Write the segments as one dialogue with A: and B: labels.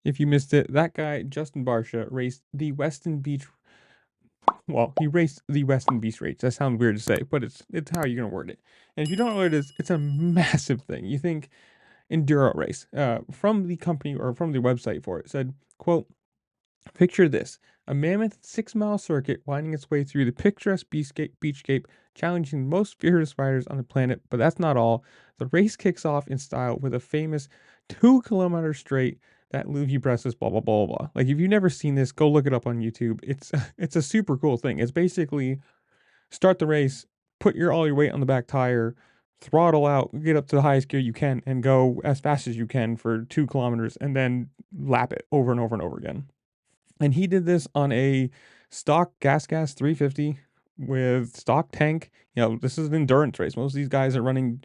A: if you missed it, that guy, Justin Barcia, raced the Weston Beach. Well, he raced the Weston Beach race. That sounds weird to say, but it's how you're gonna word it. And if you don't know what it is, it's a massive thing. You think enduro race. From the company or from the website for it said, quote, picture this: a mammoth 6-mile circuit winding its way through the picturesque beachscape, challenging the most fearless riders on the planet. But that's not all. The race kicks off in style with a famous 2 kilometer straight that leaves you breathless, blah, blah, blah, blah. Like, if you've never seen this, go look it up on YouTube. It's a super cool thing. It's basically start the race, put all your weight on the back tire, throttle out, get up to the highest gear you can, and go as fast as you can for 2 kilometers, and then lap it over and over and over again. And he did this on a stock gas 350 with stock tank. This is an endurance race. Most of these guys are running,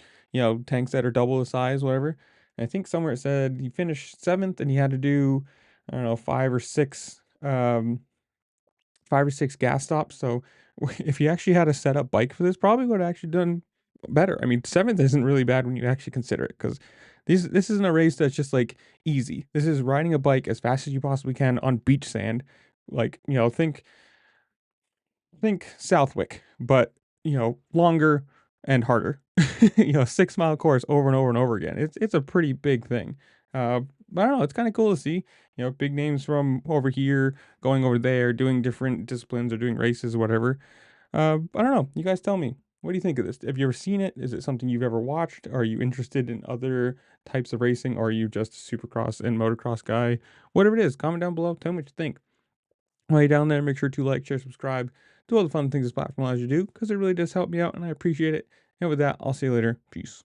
A: tanks that are double the size, whatever. And I think somewhere it said he finished 7th and he had to do, I don't know, 5 or 6 gas stops. So if you actually had a set up bike for this, probably would have actually done better. I mean, 7th isn't really bad when you actually consider it, because this isn't a race that's just like easy. This is riding a bike as fast as you possibly can on beach sand. Like, think Southwick, but longer and harder. 6-mile course over and over and over again. It's a pretty big thing. But I don't know, it's kind of cool to see, big names from over here going over there, doing different disciplines or doing races or whatever. I don't know. You guys tell me. What do you think of this? Have you ever seen it? Is it something you've ever watched? Are you interested in other types of racing? Or are you just a supercross and motocross guy? Whatever it is, comment down below. Tell me what you think. While you're down there, make sure to like, share, subscribe, do all the fun things this platform allows you to do, because it really does help me out and I appreciate it. And with that, I'll see you later. Peace.